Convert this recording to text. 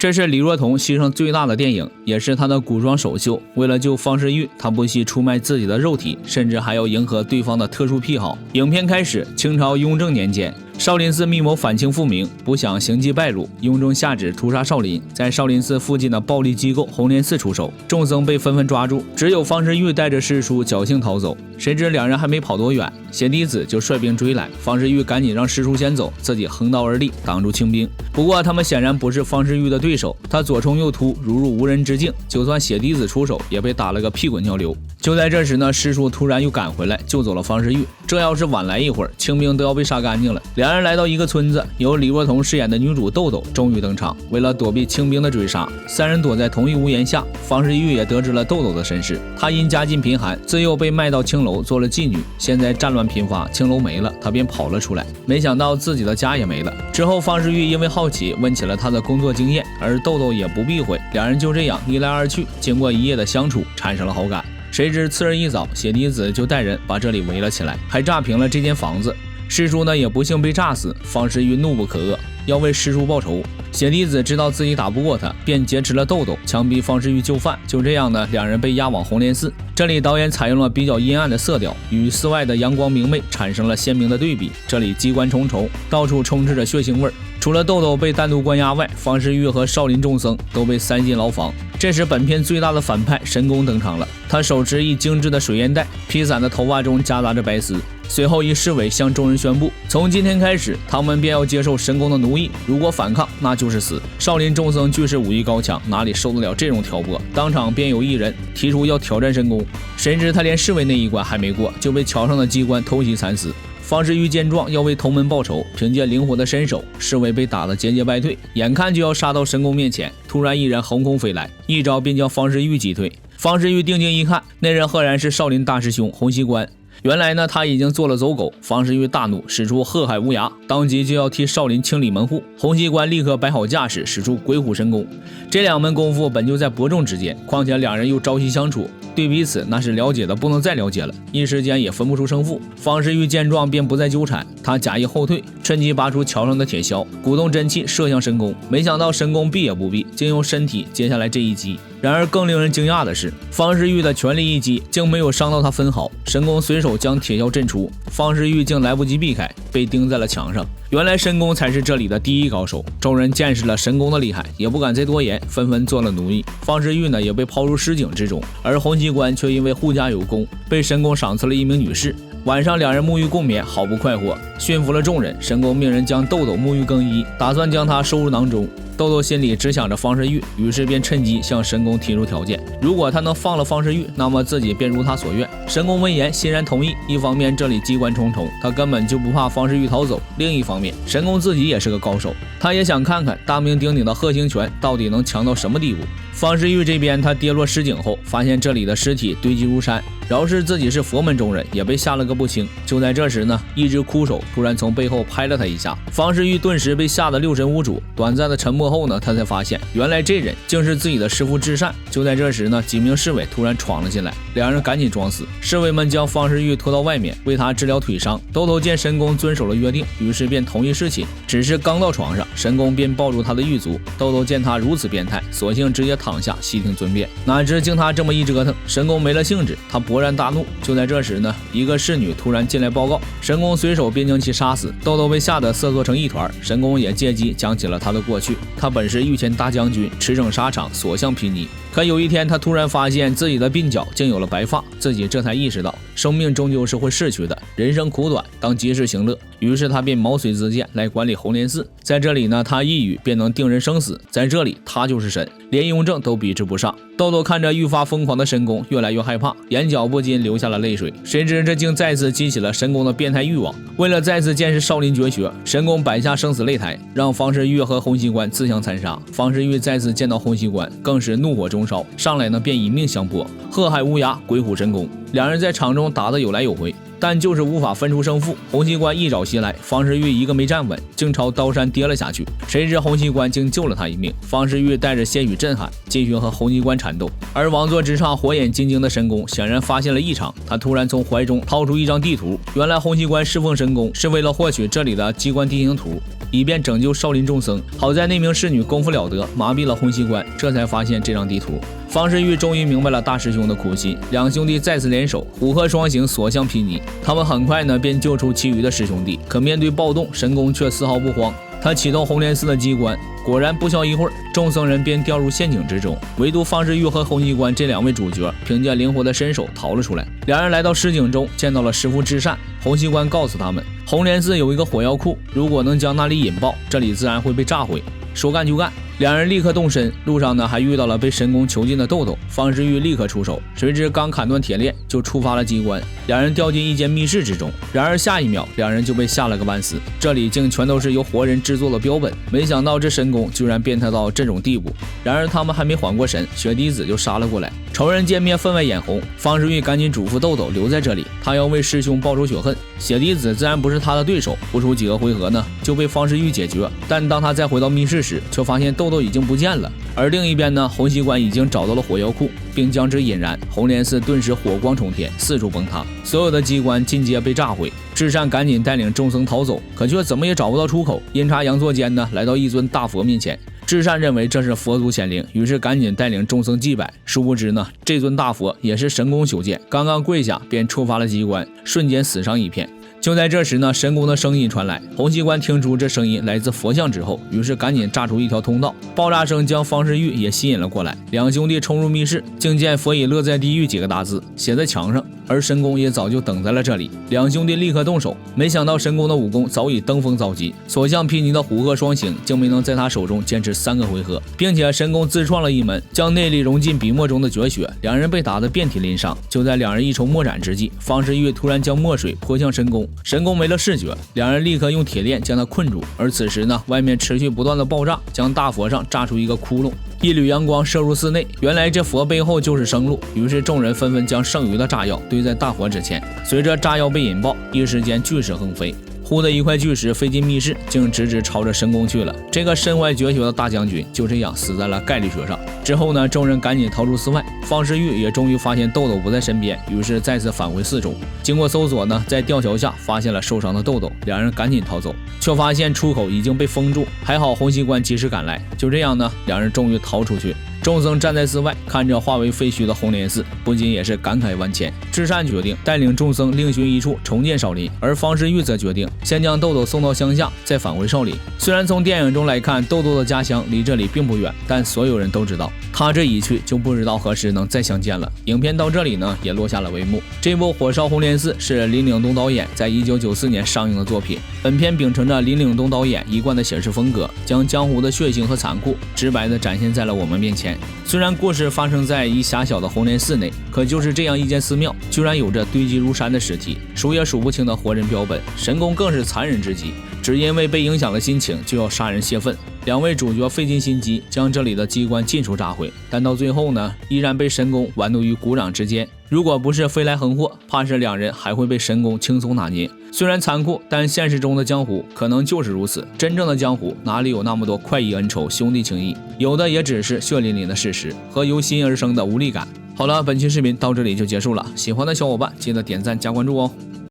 这是李若彤牺牲最大的电影，也是他的古装首秀。为了救方世玉，他不惜出卖自己的肉体，甚至还要迎合对方的特殊癖好。影片开始，清朝雍正年间，少林寺密谋反清复明，不想行迹败露，雍正下旨屠杀少林。在少林寺附近的暴力机构红莲寺出手，众僧被纷纷抓住，只有方世玉带着师叔侥幸逃走。谁知两人还没跑多远，邪弟子就率兵追来，方世玉赶紧让师叔先走，自己横刀而立，挡住清兵。不过他们显然不是方世玉的对手，他左冲右突，如入无人之境，就算邪弟子出手，也被打了个屁滚尿流。就在这时呢，师叔突然又赶回来，救走了方世玉。这要是晚来一会儿，清兵都要被杀干净了。两人来到一个村子，由李若彤饰演的女主豆豆终于登场。为了躲避清兵的追杀，三人躲在同一屋檐下。方世玉也得知了豆豆的身世，他因家境贫寒，自幼被卖到青楼做了妓女。现在战乱频发，青楼没了，他便跑了出来。没想到自己的家也没了。之后方世玉因为好奇问起了他的工作经验，而豆豆也不避讳，两人就这样一来二去，经过一夜的相处，产生了好感。谁知次日一早，邪弟子就带人把这里围了起来，还炸平了这间房子。师叔呢也不幸被炸死，方世玉怒不可遏，要为师叔报仇。邪弟子知道自己打不过他，便劫持了豆豆，强逼方世玉就范。就这样呢，两人被押往红莲寺。这里导演采用了比较阴暗的色调，与寺外的阳光明媚产生了鲜明的对比。这里机关重重，到处充斥着血腥味。除了豆豆被单独关押外，方世玉和少林众僧都被塞进牢房。这时本片最大的反派神功登场了，他手持一精致的水烟袋，披散的头发中夹杂着白丝。随后以侍卫向众人宣布，从今天开始，他们便要接受神功的奴役，如果反抗，那就是死。少林众僧俱是武艺高强，哪里受得了这种挑拨？当场便有一人提出要挑战神功，谁知他连侍卫那一关还没过，就被桥上的机关偷袭惨死。方世玉见状要为同门报仇，凭借灵活的身手，侍卫被打得节节败退，眼看就要杀到神功面前，突然一人横空飞来，一招便将方世玉击退。方世玉定睛一看，那人赫然是少林大师兄洪熙官。原来呢，他已经做了走狗。方世玉大怒，使出鹤海无涯，当即就要替少林清理门户。洪熙官立刻摆好架势，使出鬼虎神功。这两门功夫本就在伯仲之间，况且两人又朝夕相处，对彼此那是了解的不能再了解了，一时间也分不出胜负。方世玉见状便不再纠缠，他假意后退，趁机拔出桥上的铁锹，鼓动真气射向神功。没想到神功避也不避，竟用身体接下来这一击。然而更令人惊讶的是，方世玉的全力一击竟没有伤到他分毫，神功随手将铁锹震出，方世玉竟来不及避开，被钉在了墙上。原来神功才是这里的第一高手。众人见识了神功的厉害，也不敢再多言，纷纷做了奴役。方世玉呢也被抛入尸井之中，而洪熙官却因为护家有功，被神功赏赐了一名女士。晚上两人沐浴共眠，好不快活。驯服了众人，神功命人将豆豆沐浴更衣，打算将他收入囊中。豆豆心里只想着方世玉，于是便趁机向神功提出条件，如果他能放了方世玉，那么自己便如他所愿。神功闻言欣然同意。一方面这里机关重重，他根本就不怕方世玉逃走；另一方面神功自己也是个高手，他也想看看大名鼎鼎的鹤形拳到底能强到什么地步。方世玉这边，他跌落尸井后，发现这里的尸体堆积如山，饶是自己是佛门中人，也被吓了个不轻。就在这时呢，一只枯手突然从背后拍了他一下，方世玉顿时被吓得六神无主。短暂的沉默后呢，他才发现原来这人竟是自己的师父智善。就在这时呢，几名侍卫突然闯了进来，两人赶紧装死。侍卫们将方世玉拖到外面，为他治疗腿伤。豆豆见神功遵守了约定，于是便同意侍寝。只是刚到床上，神功便抱住他的狱卒。豆豆见他如此变态，索性直接躺下细听尊便。哪知经他这么一折腾，神功没了兴致，他勃然大怒。就在这时呢，一个侍女突然进来报告，神功随手便将其杀死。豆豆被吓得瑟缩成一团，神功也借机讲起了他的过去。他本是御前大将军，驰骋沙场，所向披靡。可有一天，他突然发现自己的鬓角竟有了白发，自己这才意识到生命终究是会逝去的，人生苦短，当及时行乐。于是他便毛遂自荐来管理红莲寺。在这里呢，他一语便能定人生死，在这里他就是神，连雍正都比之不上。豆豆看着愈发疯狂的神功，越来越害怕，眼角不禁流下了泪水。谁知这竟再次激起了神功的变态欲望。为了再次见识少林绝学，神功摆下生死擂台，让方世玉和洪熙官自相残杀。方世玉再次见到洪熙官，更是怒火中烧，上来呢便以命相搏，鹤海无涯，鬼虎神功。两人在场中打得有来有回，但就是无法分出胜负。洪熙官一爪袭来，方世玉一个没站稳，竟朝刀山跌了下去。谁知洪熙官竟救了他一命。方世玉带着些许震撼，继续和洪熙官缠斗。而王座之上火眼金睛的神功显然发现了异常，他突然从怀中掏出一张地图。原来洪熙官侍奉神功是为了获取这里的机关地形图。以便拯救少林众僧。好在那名侍女功夫了得，麻痹了洪熙官，这才发现这张地图。方世玉终于明白了大师兄的苦心，两兄弟再次联手，虎鹤双形，所向披靡。他们很快呢便救出其余的师兄弟，可面对暴动，神功却丝毫不慌。他启动红莲寺的机关，果然不消一会儿，众僧人便掉入陷阱之中。唯独方世玉和洪熙官这两位主角，凭借灵活的身手逃了出来。两人来到市井中，见到了师傅至善。洪熙官告诉他们，红莲寺有一个火药库，如果能将那里引爆，这里自然会被炸毁。说干就干，两人立刻动身。路上呢，还遇到了被神功囚禁的豆豆。方世玉立刻出手，谁知刚砍断铁链，就触发了机关，两人掉进一间密室之中。然而下一秒，两人就被吓了个半死。这里竟全都是由活人制作的标本，没想到这神功居然变态到这种地步。然而他们还没缓过神，雪滴子就杀了过来。仇人见面分外眼红，方世玉赶紧嘱咐豆豆留在这里，他要为师兄报仇雪恨。雪滴子自然不是他的对手，不出几个回合呢，就被方世玉解决。但当他再回到密室时，却发现豆豆已经不见了。而另一边呢，洪熙官已经找到了火药库，并将之引燃，红莲寺顿时火光冲天，四处崩塌，所有的机关尽皆被炸毁。至善赶紧带领众僧逃走，可却怎么也找不到出口。阴差阳错间呢，来到一尊大佛面前。至善认为这是佛祖显灵，于是赶紧带领众僧祭拜。殊不知呢，这尊大佛也是神功修建，刚刚跪下便触发了机关，瞬间死伤一片。就在这时呢，神功的声音传来，洪熙官听出这声音来自佛像之后，于是赶紧炸出一条通道，爆炸声将方世玉也吸引了过来。两兄弟冲入密室，竟见佛以乐在地狱几个大字写在墙上，而神功也早就等在了这里。两兄弟立刻动手，没想到神功的武功早已登峰造极，所向披靡的虎鹤双形竟没能在他手中坚持3个回合，并且神功自创了一门将内力融进笔墨中的绝学，两人被打得遍体鳞伤。就在两人一筹莫展之际，方世玉突然将墨水泼向神功，神功没了视觉，两人立刻用铁链将他困住。而此时呢，外面持续不断的爆炸，将大佛上炸出一个窟窿，一缕阳光射入寺内，原来这佛背后就是生路。于是众人纷纷将剩余的炸药堆在大佛之前，随着炸药被引爆，一时间巨石横飞。忽的一块巨石飞进密室，竟直直朝着神功去了。这个身怀绝学的大将军就这样死在了概率学上。之后呢，众人赶紧逃出寺外，方世玉也终于发现豆豆不在身边，于是再次返回寺中。经过搜索呢，在吊桥下发现了受伤的豆豆，两人赶紧逃走，却发现出口已经被封住。还好洪熙官及时赶来，就这样呢，两人终于逃出去。众僧站在寺外，看着化为废墟的红莲寺，不禁也是感慨万千。至善决定带领众僧另寻一处重建少林，而方世玉则决定先将豆豆送到乡下，再返回少林。虽然从电影中来看，豆豆的家乡离这里并不远，但所有人都知道，他这一去就不知道何时能再相见了。影片到这里呢，也落下了帷幕。这部《火烧红莲寺》是林岭东导演在1994年上映的作品。本片秉承着林岭东导演一贯的写实风格，将江湖的血腥和残酷直白地展现在了我们面前。虽然故事发生在一狭小的红莲寺内，可就是这样一间寺庙，居然有着堆积如山的尸体，数也数不清的活人标本，神功更是残忍之极，只因为被影响了心情，就要杀人泄愤。两位主角费尽心机将这里的机关尽数炸毁，但到最后呢，依然被神功玩弄于股掌之间。如果不是飞来横祸，怕是两人还会被神功轻松拿捏。虽然残酷，但现实中的江湖可能就是如此。真正的江湖哪里有那么多快意恩仇、兄弟情谊，有的也只是血淋淋的事实和由心而生的无力感。好了，本期视频到这里就结束了，喜欢的小伙伴记得点赞加关注哦。